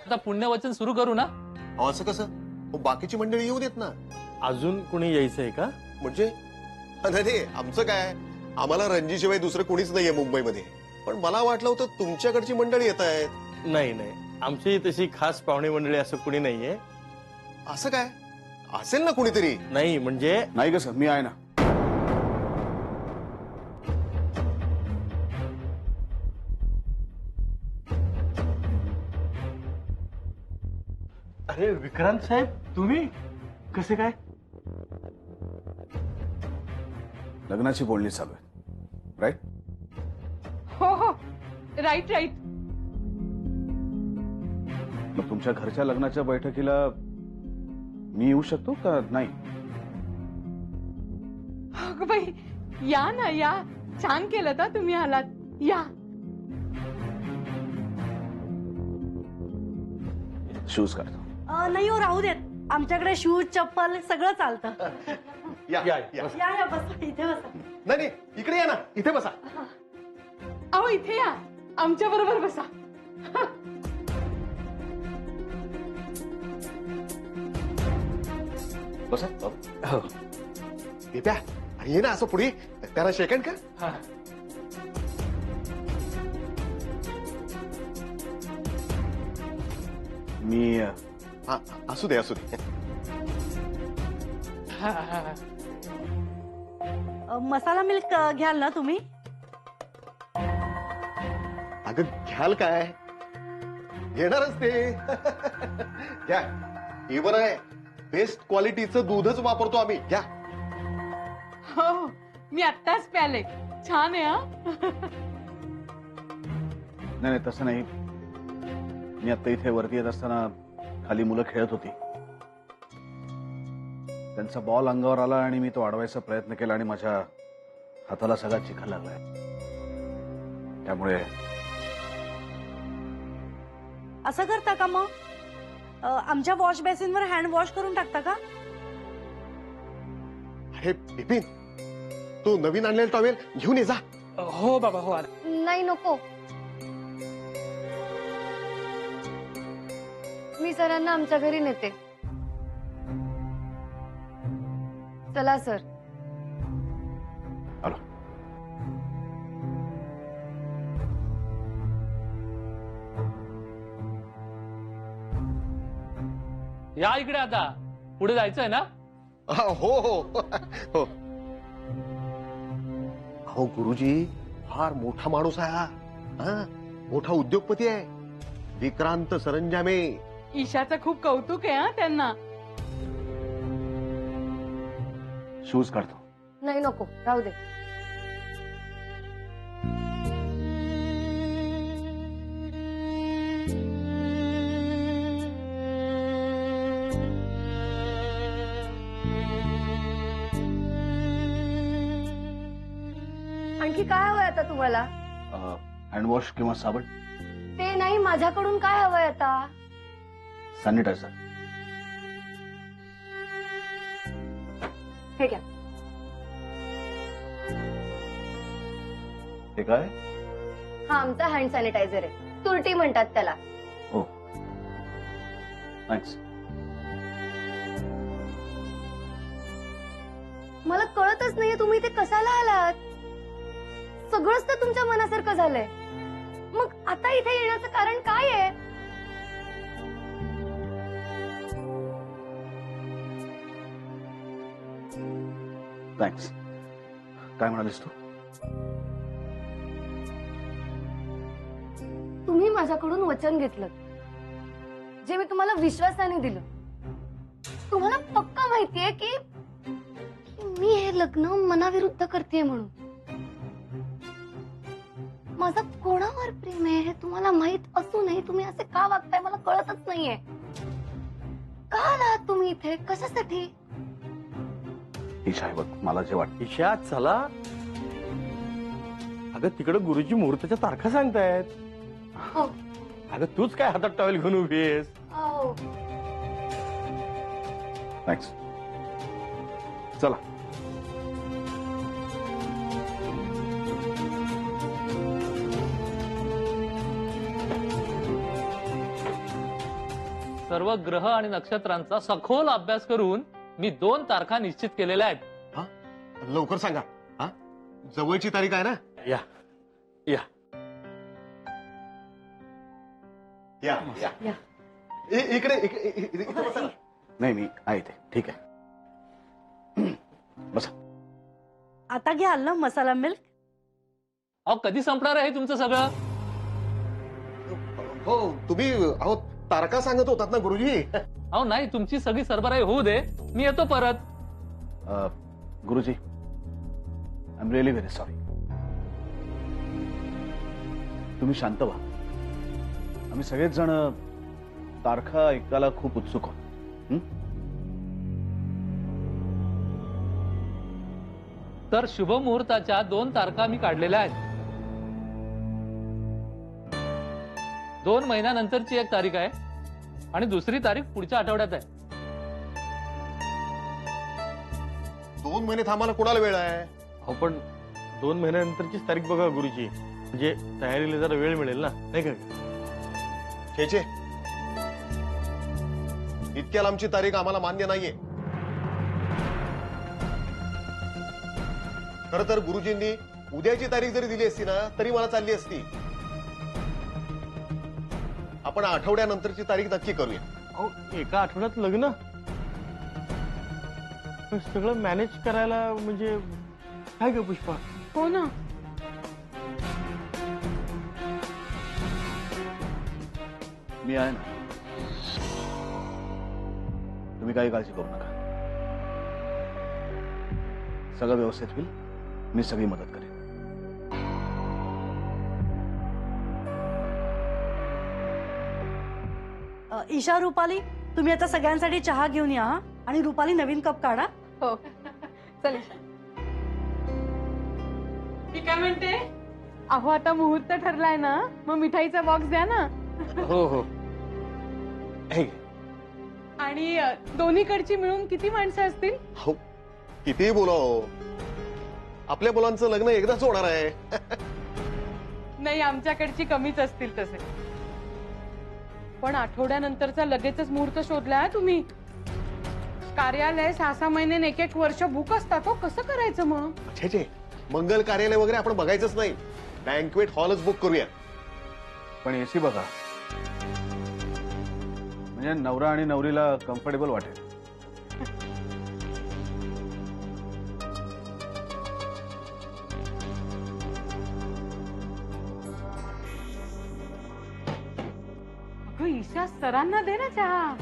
आता पुण्यवचन सुरू करू ना? असं कसं? बाकीची मंडळी येऊ देत ना. अजून कोणी यायचंय का? म्हणजे नाही आमचं काय, आम्हाला रणजीशिवाय दुसरं कोणीच नाहीये मुंबईमध्ये. पण मला वाटलं होतं तुमच्याकडची मंडळी येत आहेत. नाही नाही, आमची तशी खास पाहुणे मंडळी असं कोणी नाहीये. असं काय? असेल ना कुणीतरी. नाही म्हणजे नाही कसं, मी आहे ना. अरे विक्रांत साहेब, तुम्ही कसे काय? लग्नाची बोलणी चालू आहे, राईट? हो हो, राईट राईट. मग तुमच्या घरच्या लग्नाच्या बैठकीला मी येऊ शकतो का नाही? अगं बाई, या ना या. छान केलं तर तुम्ही आलात. या. शूज काढतो. नाही हो, राहू देत. आमच्याकडे शूज चप्पल सगळं चालतं. या या, या. या या, बसा इथे बसा. नाही नाही, इकडे या ना, इथे बसा. अहो इथे या, आमच्या बरोबर बसा. बसा. हो. दिप्या, ये ना असं पुढे. त्याला सेकंड का? हा. मी हा, असू दे असू दे. मसाला मिल्क घ्याल ना तुम्ही? अगं घ्याल काय? घेणारच ते. घ्या. हे बरं आहे, बेस्ट क्वालिटीचं दूधच वापरतो आम्ही. घ्या. हो, मी आत्ताच प्याले. छान आहे हा. नाही नाही, तसं नाही. मी आता इथे वरती येत असताना खाली मुलं खेळत होती. त्यांचा बॉल अंगावर आला आणि मी तो अडवायचा प्रयत्न केला आणि माझ्या हाताला सगळा चिखल लागलाय. त्यामुळे असं करता का मग? आमच्या वॉश बेसिनवर हँड वॉश करून टाकता का? अरे बिपिन, तू नवीन आणलेला टॉवेल घेऊन ये जा. हो बाबा हो. नाही नको. मी सरांना आमच्या घरी नेते. चला सर. आलो. या इकडे आता. पुढे जायचंय ना? हो हो हो. अहो गुरुजी, फार मोठा माणूस आहे हा. हा, मोठा उद्योगपती आहे. विक्रांत सरंजामे. ईशाचं खूप कौतुक आहे हा त्यांना. शूज काढतो. नाही नको, राहू दे. आणखी काय हवंय आता तुम्हाला? हँड वॉश किंवा साबण? ते नाही, माझ्याकडून काय हवंय आता? सॅनिटायझर. हे घ्या. हे काय? हा आमचा हँड सॅनिटायझर आहे. तुरटी म्हणतात त्याला. हो, थँक्स. मला कळतच नाहीये तुम्ही इथे कशाला आलात. सगळंच तर तुमच्या मनासारखं झालंय. मग आता इथे येण्याचं कारण काय आहे? थँक्स. काय म्हणालीस तू? तुम्ही माझ्याकडून वचन घेतलं, जे मी तुम्हाला विश्वासाने दिलं. तुम्हाला पक्का माहितीये की मी हे लग्न मनाविरुद्ध करते म्हणून. माझं कोणावर प्रेम आहे हे तुम्हाला माहित असूनही तुम्ही असे का वागताय मला कळतच नाहीये. का आलात तुम्ही इथे? कशासाठी? ईशा, बघ, मला जे वाटतं. ईशा चला. अगं तिकडे गुरुजी मुहूर्ताच्या तारखा सांगतायत. हो. अगं तूच काय हातात टॉवेल घेऊन उभी आहेस? अहो, थँक्स. चला. सर्व ग्रह आणि नक्षत्रांचा सखोल अभ्यास करून मी 2 तारखा निश्चित केलेल्या आहेत. लवकर सांगा. हा जवळची तारीख आहे ना? या या या या या. इकडे इकडे बसा ना. नाही मी आहे ते ठीक आहे. बसा. आता घ्याल ना मसाला मिल्क? अहो कधी संपणार आहे तुमचं सगळं? हो तुम्ही अहो तारखा सांगत होतात ना गुरुजी. अहो नाही, तुमची सगळी सरबराई होऊ दे, मी येतो परत. गुरुजी I am really very sorry. तुम्ही शांत व्हा. आम्ही सगळेच जण तारखा ऐकायला खूप उत्सुक आहोत. तर शुभ मुहूर्ताच्या 2 तारखा मी काढलेल्या आहेत. 2 महिन्यानंतरची एक तारीख आहे आणि दुसरी तारीख पुढच्या आठवड्यात आहे. 2 महिने थांबायला कोणाला वेळ आहे? हो पण 2 महिन्यानंतरचीच तारीख बघा गुरुजी, म्हणजे तयारीला जरा वेळ मिळेल ना, नाही का? छे इतक्या लांबची तारीख आम्हाला मान्य नाहीये. खर तर गुरुजींनी उद्याची तारीख जरी दिली असती ना तरी मला चालली असती. आपण आठवड्यानंतरची तारीख नक्की करूया. अहो एका आठवड्यात लग्न, सगळं मॅनेज करायला म्हणजे काय ग पुष्पा? हो ना. मी आहे ना. तुम्ही काही काळजी करू नका. सगळं व्यवस्थित होईल. मी सगळी मदत करेन. ईशा, रुपाली तुम्ही आता सगळ्यांसाठी चहा घेऊन या हा? आणि रुपाली नवीन कप काढा. हो चल. मी काय म्हणते, अहो आता मुहूर्त ठरलाय ना, मग मिठाईचा बॉक्स द्या ना. हो हो. हे घे. आणि दोन्हीकडची मिळून किती माणसं असतील? हो कितीही बोलाव, आपल्या मुलांचं लग्न एकदाच होणार आहे. नाही, आमच्याकडची कमीच असतील तसे. पण आठवड्यानंतरचा लगेचच मुहूर्त शोधलाय तुम्ही. कार्यालय 6-6 महिने 1-1 वर्ष बुक असतात. हो कसं करायचं मग? छे मंगल कार्यालय वगैरे आपण बघायचंच नाही. बँक्वेट हॉलच बुक करूया. पण एसी बघा, म्हणजे नवरा आणि नवरीला कम्फर्टेबल वाटेल. अगं ईशा, सरांना दे ना चहा.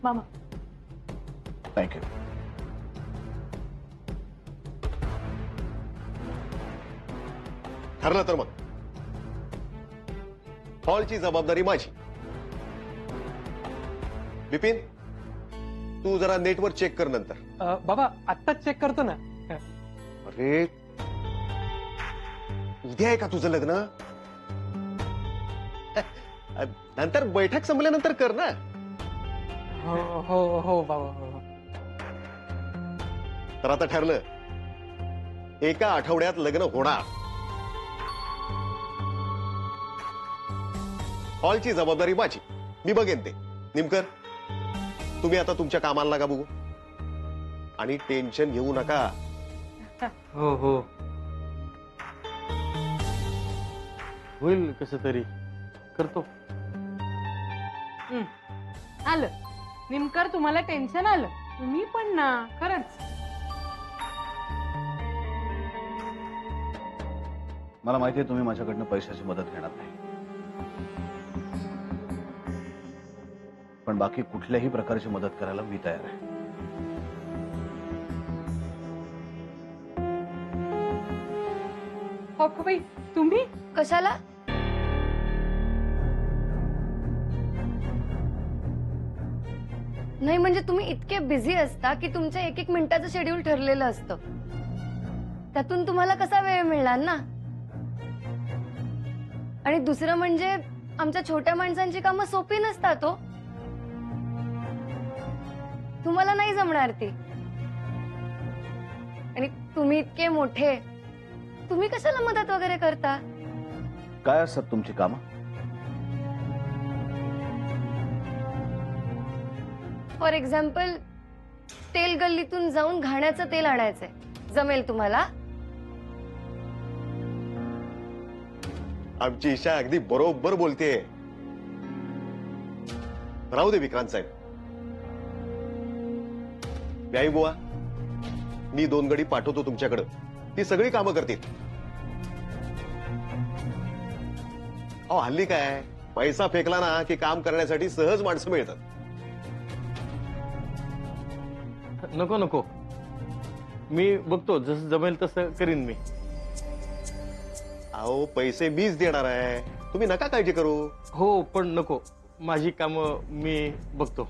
मामा थँक्यू. ठरलं तर मग हॉलची जबाबदारी माझी. बिपिन तू जरा नेटवर चेक कर नंतर. बाबा आत्ताच चेक करतो ना. अरे उद्या आहे का तुझं लग्न? नंतर बैठक संपल्यानंतर कर ना. हो हो हो बाबा हो. तर आता ठरलं, एका आठवड्यात लग्न होणार. हॉलची जबाबदारी माझी, मी बघेन ते. निमकर तुम्ही आता तुमच्या कामाला लागा बघू आणि टेन्शन घेऊ नका. हो हो होईल कसं तरी करतो. आलं निमकर, तुम्हाला टेन्शन आलं. तुम्ही पण ना, खरंच. मला माहिती आहे तुम्ही माझ्याकडनं पैशाची मदत घेणार नाही, पण बाकी कुठल्याही प्रकारची मदत करायला मी तयार आहे. हो का बाई, तुम्ही कशाला? नाही म्हणजे तुम्ही इतके बिझी असता की तुमचं 1-1 मिनिटाचं शेड्यूल ठरलेलं असतं. त्यातून तुम्हाला कसा वेळ मिळणार ना. आणि दुसरं म्हणजे आमच्या छोट्या माणसांची कामं सोपी नसतात हो. तुम्हाला नाही जमणार ती. आणि तुम्ही इतके मोठे, तुम्ही कशाला मदत वगैरे करता? काय असतात तुमची कामं? फॉर एक्झाम्पल तेल गल्लीतून जाऊन घाण्याचं तेल आणायचंय, जमेल तुम्हाला? आमची ईशा अगदी बरोबर बोलतेय. राहू दे विक्रांत साहेब. व्याई बुवा, मी 2 गडी पाठवतो तुमच्याकडं, ती सगळी कामं करतील. अहो हल्ली काय, पैसा फेकला ना की काम करण्यासाठी सहज माणसं मिळतात. नको नको, मी बघतो, जसं जमेल तसं करीन मी. अहो पैसे मीच देणार आहे, तुम्ही नका काळजी करू. हो, पण नको, माझी कामं मी बघतो.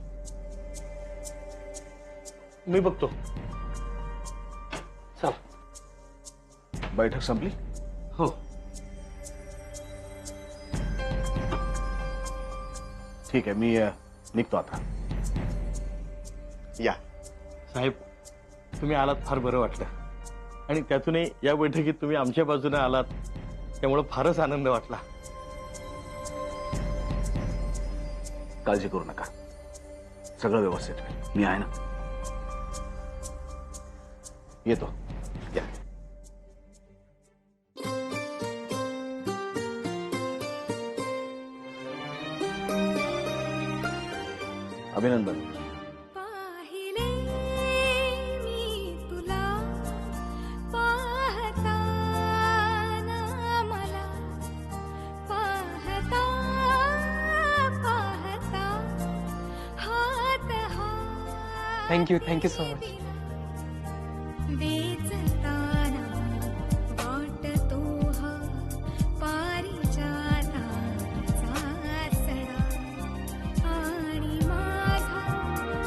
मी बघतो. चल. बैठक संपली? हो. ठीक आहे, मी निघतो आता. या. साहेब, तुम्ही आलात फार बरं वाटलं, आणि त्यातूनही या बैठकीत तुम्ही आमच्या बाजूने आलात, त्यामुळे फारच आनंद वाटला. काळजी करू नका, सगळं व्यवस्थित होईल. मी आहे ना. येतो. या. अभिनंदन. पाहिले मी तुला पाहताना मला पाहता पाहता हात थँक्यू सो मच. वेचताना वाटतो हा पारिजाताचा सडा आणि माझा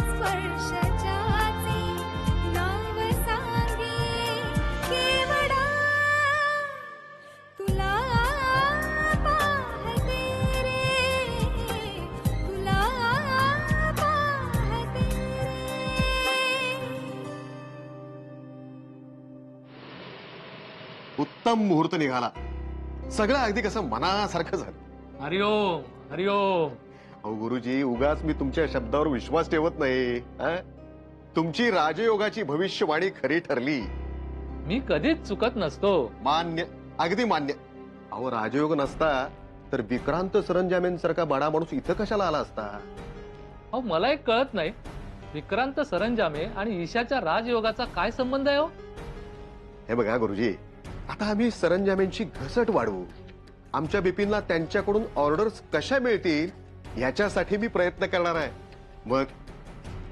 स्पर्शाचे नाव सांगे केवढा तुला पाहते रे तुला पाहते रे. उत्तम मुहूर्त निघाला. सगळं अगदी कसं मनासारखं झालं. हरिओम हरिओम. अहो गुरुजी, उगाच मी तुमच्या शब्दावर विश्वास ठेवत नाही. तुमची राजयोगाची भविष्यवाणी खरी ठरली. मी कधीच चुकत नसतो. मान्य, अगदी मान्य. अहो राजयोग नसता तर विक्रांत सरंजामेंसारखा बडा माणूस इथं कशाला आला असता? अहो मला एक कळत नाही, विक्रांत सरंजामे आणि ईशाच्या राजयोगाचा काय संबंध आहे हो? हे बघा गुरुजी, आता आम्ही सरंजामेंची घसट वाढवू, आमच्या बिपिनला त्यांच्याकडून ऑर्डर्स कशा मिळतील याच्यासाठी मी प्रयत्न करणार आहे. मग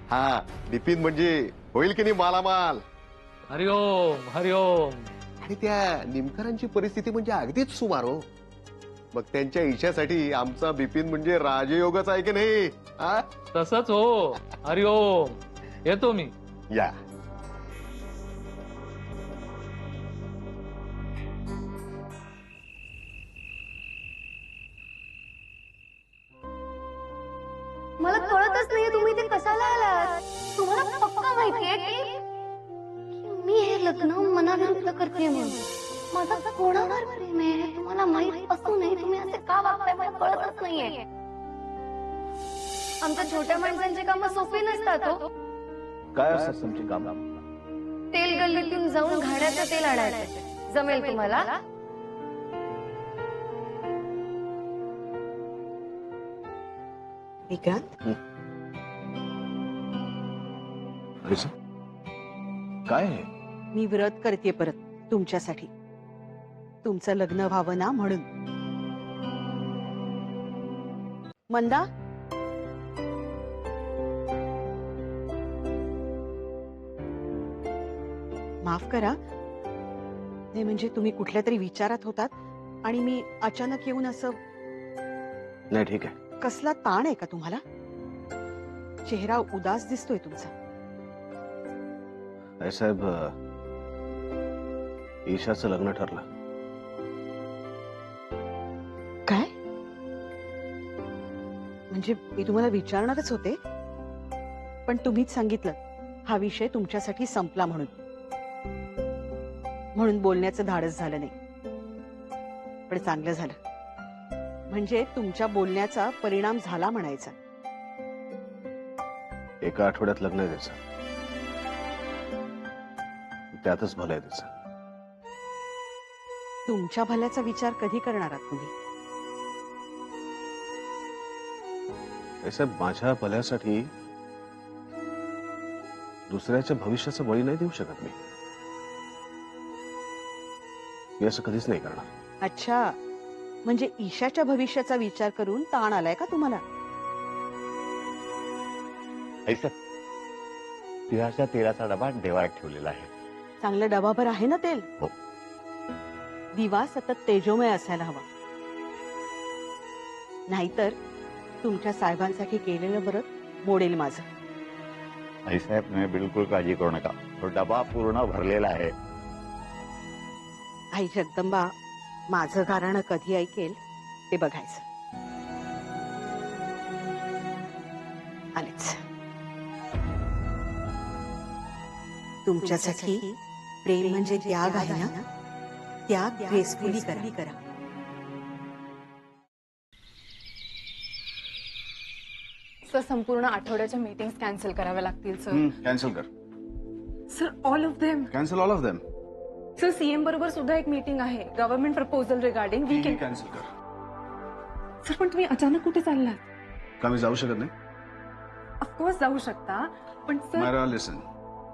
हा बिपिन म्हणजे होईल की नाही मालामाल. हरिओम हरिओम. आणि त्या निमकरांची परिस्थिती म्हणजे अगदीच सुमार हो. मग त्यांच्या इच्छासाठी आमचा बिपिन म्हणजे राजयोगच आहे की नाही? तसंच हो. हरिओम. येतो मी. या. मला कळतच नाहीये तुम्ही इथे कशाला आलात. तुम्हाला पक्का माहितीये की मी हे लग्न मनाविरुद्ध करते म्हणून. माझं कोणावर प्रेम आहे हे तुम्हाला माहित असूनही तुम्ही असे का वागताय मला कळतच नाहीये. आमच्या छोट्या माणसांची कामं सोपी नसतात हो. काय असतात तुमची काम? तेल गल्लीतून जाऊन घाण्याचं तेल आणायचं, जमेल तुम्हाला? विक्रांत, काय आहे? मी व्रत करते परत तुमच्यासाठी, तुमचं लग्न व्हावं ना म्हणून. मंदा, माफ करा. नाही म्हणजे तुम्ही कुठल्या तरी विचारात होतात आणि मी अचानक येऊन असं. नाही ठीक आहे. कसला ताण आहे का तुम्हाला? चेहरा उदास दिसतोय तुमचा. साहेब, ईशाचं लग्न ठरलं. काय? म्हणजे मी तुम्हाला विचारणारच होते, पण तुम्हीच सांगितलं हा विषय तुमच्यासाठी संपला म्हणून बोलण्याचं धाडस झालं नाही. पण चांगलं झालं, म्हणजे तुमच्या बोलण्याचा परिणाम झाला म्हणायचा. एका आठवड्यात लग्न आहे त्याचं. त्यातच भलं आहे त्याचं. तुमच्या भल्याचा विचार कधी करणार आहात तुम्ही? साहेब, माझ्या भल्यासाठी दुसऱ्याच्या भविष्याचं बळी नाही देऊ शकत मी असं कधीच नाही करणार. अच्छा, म्हणजे ईशाच्या भविष्याचा विचार करून ताण आलाय का तुम्हाला? ऐसा तिळाच्या तेलाचा डबा देवाळात ठेवलेला आहे. चांगलं डबाभर आहे ना तेल? हो. दिवा सतत तेजोमय असायला हवा, नाहीतर तुमच्या साहेबांसाठी केलेलं व्रत मोडेल माझं. आईसाहेब, तुम्ही बिलकुल काळजी करू नका, तो डबा पूर्ण भरलेला आहे. आई जगदंबा माझं गाराणं कधी ऐकेल ते बघायचं. आलेच. तुमच्यासाठी प्रेम म्हणजे त्याग आहे ना, त्याग ग्रेसफुली करा. सर, संपूर्ण आठवड्याच्या मीटिंग्स कॅन्सल कराव्या लागतील सर. कॅन्सल कर. Sir, all of them. Cancel all of them. Sir, CM बरोबर सुद्धा एक मीटिंग आहे, government proposal regarding weekend. Cancel कर. सर, पण तुम्ही अचानक कुठे चाललात? का मी जाऊ शकत नाही? ऑफकोर्स जाऊ शकता, पण सर मायरा, लिसन,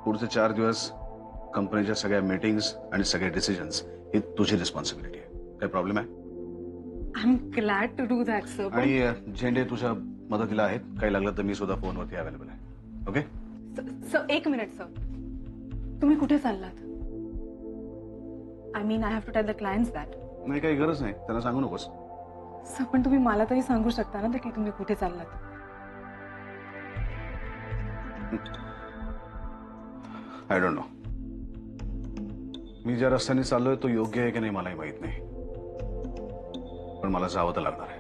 पुढचे 4 दिवस कंपनीच्या सगळ्या मीटिंग्स आणि सगळे डिसिजन्स ही तुझी रिस्पॉन्सिबिलिटी आहे. काही प्रॉब्लेम आहे? I am glad to do that sir. आणि झेंडे तुझ्या मदतीला आहेत, काही लागलं तर मी सुद्धा फोनवरती अवेलेबल आहे. ओके? सर, एक मिनिट सर, तुम्ही कुठे चाललात? I mean, I have to tell the clients that. नाही, काही गरज नाही, त्यांना सांगू नकोस. सर, पण तुम्ही मला तरी सांगू शकता ना की तुम्ही कुठे चाललात. I don't know. मी ज्या रस्त्याने चाललोय तो योग्य आहे की नाही मलाही माहित नाही, पण मला जावं तर लागणार आहे.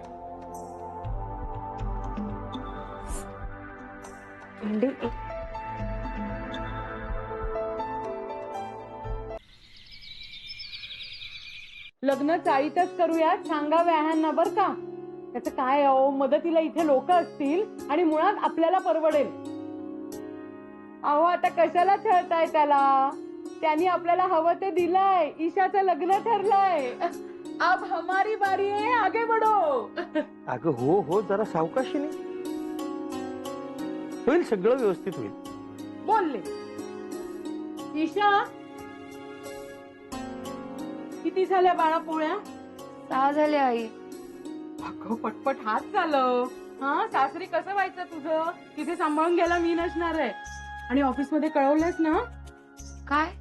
लग्न चाळीतच करूया, सांगा व्याहांना बर का. त्याचं काय अहो, मदतीला इथे लोक असतील आणि मुळात आपल्याला परवडेल. अहो, आता कशाला छळताय त्याला? त्यांनी आपल्याला हवं ते दिलंय, ईशाचं लग्न ठरलंय. अब हमारी बारी आहे, आगे बढो. अगं हो, जरा सावकाशीने होईल, सगळं व्यवस्थित होईल. बोलले. ईशा, किती झाल्या बाळा पोळ्या? 6 झाले आई. अगं पटपट हात चालव. हा, सासरी कसं व्हायचं तुझं? तिथे सांभाळून घ्यायला मी नसणार आहे. आणि ऑफिस मध्ये कळवलंस ना? काय?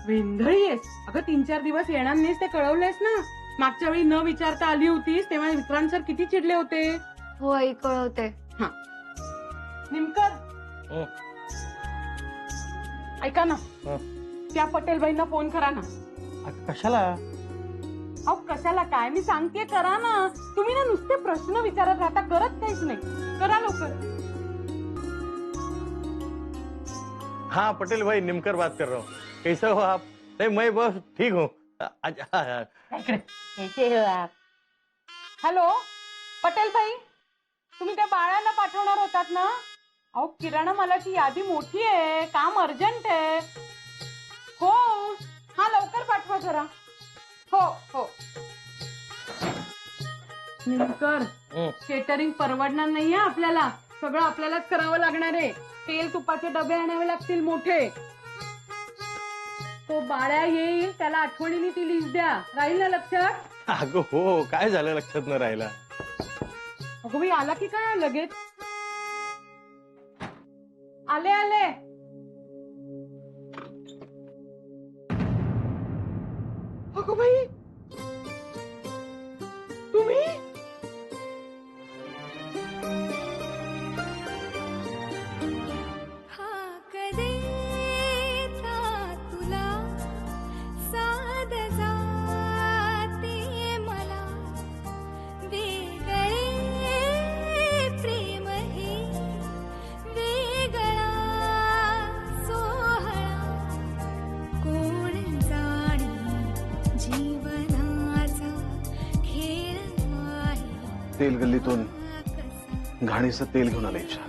वेंधळी आहेस. अगं 3-4 दिवस येणार नाहीस ते कळवलंयस ना? मागच्या वेळी न विचारता आली होतीस तेव्हा विक्रांत सर किती चिडले होते. हो आई, कळवते. हा, निमकर, ऐका ना, त्या पटेलबाईंना फोन करा ना. कशाला? अहो कशाला काय, मी सांगते करा ना. तुम्ही ना नुसते प्रश्न विचारत राहता, करत काहीच नाही. करा लवकर. हाँ पटेल भाई, निमकर बात कर रहा हूँ. कैसे हो आप? नहीं, मैं बस ठीक हूँ. हॅलो पटेलबाई, तुम्ही त्या बाळांना पाठवणार होतात ना? अहो किराणा मालाची यादी मोठी आहे, काम अर्जंट आहे. हो, हा लवकर पाठवा जरा. हो. निमकर, केटरिंग परवडणार नाहीये आपल्याला, सगळं आपल्यालाच करावं लागणार आहे. तेल तुपाचे डबे आणावे लागतील मोठे. तो बाळ्या येईल, त्याला आठवणीने ती लिस्ट द्या. राहील ना लक्षात? अगं हो, काय झालं लक्षात न राहिला? अगं बाई, आला की काय लगेच? आले. अगं बाई, तुम्ही? हाक देता तुला साद जाते मला, वेगळे प्रेम हे वेगळा सोहळा, कोण जाणे जीवनाचा खेळ आहे. तेल गल्लीतून घाणीचं तेल घेऊन आलं ईशा.